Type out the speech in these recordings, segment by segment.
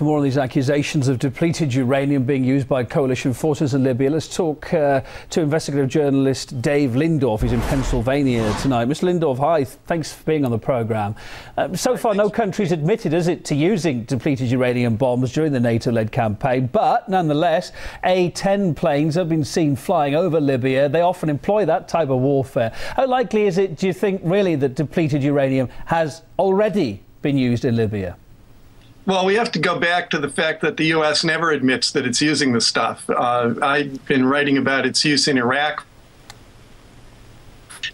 for more on these accusations of depleted uranium being used by coalition forces in Libya, let's talk to investigative journalist Dave Lindorf. He's in Pennsylvania tonight. Mr. Lindorf, hi. Thanks for being on the programme. So far, no country's admitted, is it, to using depleted uranium bombs during the NATO-led campaign. But nonetheless, A-10 planes have been seen flying over Libya. They often employ that type of warfare. How likely is it, do you think, really, that depleted uranium has already been used in Libya? Well, we have to go back to the fact that the U.S. never admits that it's using the stuff. I've been writing about its use in Iraq.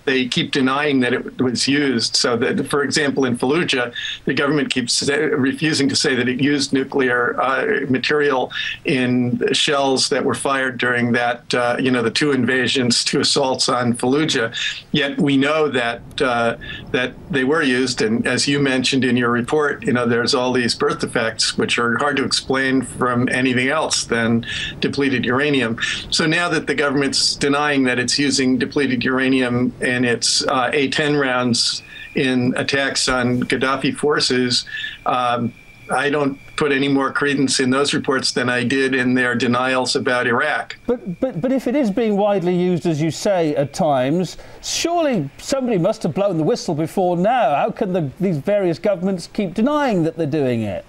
They keep denying that it was used. So that, for example, in Fallujah, the government keeps refusing to say that it used nuclear material in shells that were fired during that, the two assaults on Fallujah. Yet we know that that they were used. And as you mentioned in your report, there's all these birth defects, which are hard to explain from anything else than depleted uranium. So now that the government's denying that it's using depleted uranium and its A-10 rounds in attacks on Gaddafi forces, I don't put any more credence in those reports than I did in their denials about Iraq. But if it is being widely used, as you say, at times, surely somebody must have blown the whistle before now. How can these various governments keep denying that they're doing it?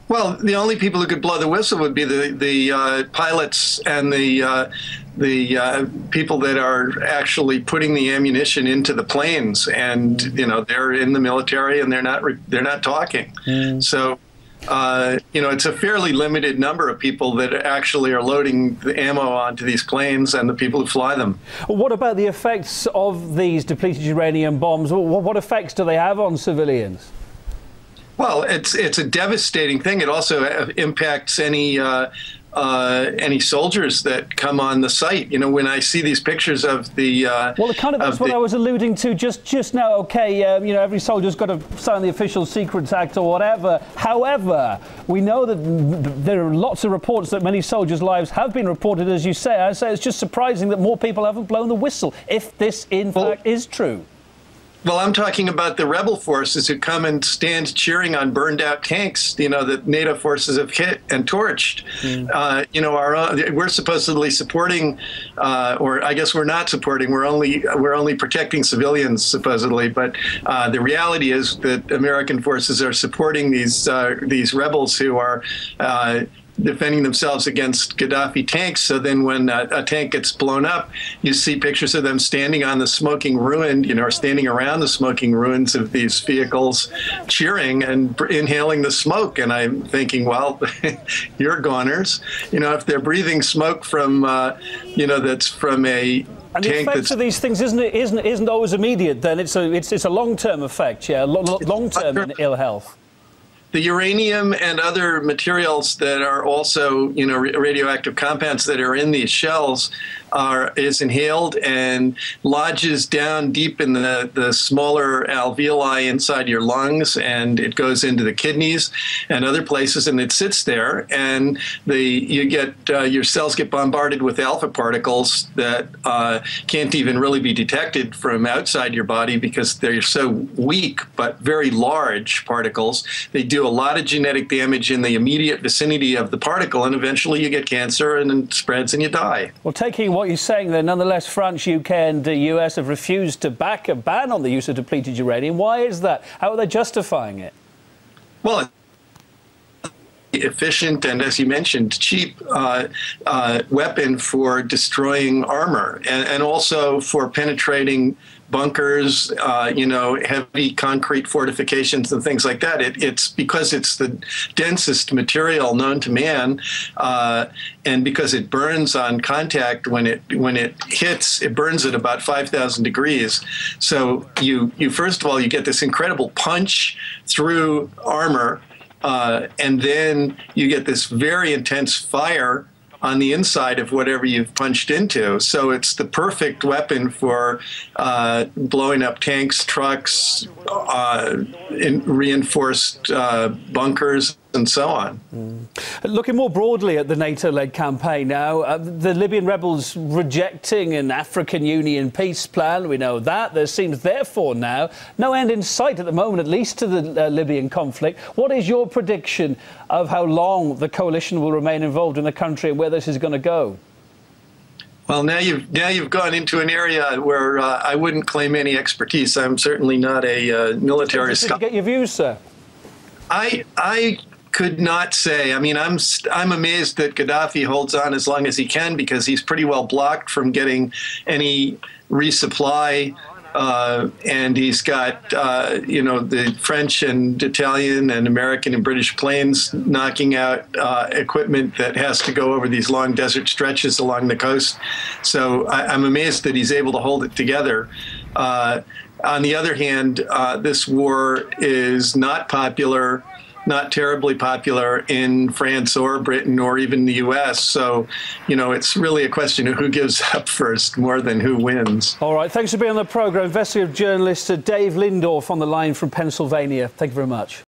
Well, the only people who could blow the whistle would be the pilots and the people that are actually putting the ammunition into the planes, and they're in the military and they're not talking. So it's a fairly limited number of people that actually are loading the ammo onto these planes and the people who fly them. What about the effects of these depleted uranium bombs? What effects do they have on civilians? Well, it's a devastating thing. It also impacts any soldiers that come on the site. When I see these pictures of the well, that's what I was alluding to just now. Okay, every soldier's got to sign the Official Secrets Act or whatever. However, we know that there are lots of reports that many soldiers' lives have been reported, as you say. I say it's just surprising that more people haven't blown the whistle, if this in fact is true. Well, I'm talking about the rebel forces who come and stand cheering on burned out tanks, that NATO forces have hit and torched. We're supposedly supporting, or I guess we're not supporting. We're only protecting civilians, supposedly. But the reality is that American forces are supporting these rebels who are defending themselves against Gaddafi tanks. So then when a tank gets blown up, you see pictures of them standing on the smoking ruin, or standing around the smoking ruins of these vehicles, cheering and inhaling the smoke. And I'm thinking, well, you're goners. If they're breathing smoke from, that's from a and the effects of these things isn't always immediate. Then it's a long-term effect, yeah, long-term in ill health. The uranium and other materials that are also, radioactive compounds that are in these shells is inhaled and lodges down deep in the smaller alveoli inside your lungs, and it goes into the kidneys and other places, and it sits there, and your cells get bombarded with alpha particles that can't even really be detected from outside your body because they're so weak but very large particles. They do a lot of genetic damage in the immediate vicinity of the particle, and eventually you get cancer and it spreads and you die. Well, taking what you're saying there, nonetheless, France, UK and the US have refused to back a ban on the use of depleted uranium. Why is that? How are they justifying it? Well, efficient and, as you mentioned, cheap weapon for destroying armor and also for penetrating bunkers, heavy concrete fortifications and things like that. It's because it's the densest material known to man, and because it burns on contact when it hits, it burns at about 5,000 degrees. So you first of all, you get this incredible punch through armor, and then you get this very intense fire on the inside of whatever you've punched into. So it's the perfect weapon for blowing up tanks, trucks, reinforced bunkers, and so on. Looking more broadly at the NATO-led campaign now, the Libyan rebels rejecting an African Union peace plan, we know that. There seems therefore now no end in sight at the moment, at least to the Libyan conflict. What is your prediction of how long the coalition will remain involved in the country and where this is going to go? Well, now you've gone into an area where I wouldn't claim any expertise. I'm certainly not a military scholar. Get your views, sir. I could not say. I mean, I'm amazed that Gaddafi holds on as long as he can, because he's pretty well blocked from getting any resupply. And he's got, the French and Italian and American and British planes knocking out equipment that has to go over these long desert stretches along the coast. So I'm amazed that he's able to hold it together. On the other hand, this war is not popular, not terribly popular in France or Britain or even the U.S. So, it's really a question of who gives up first more than who wins. All right. Thanks for being on the programme. Investigative journalist Dave Lindorf on the line from Pennsylvania. Thank you very much.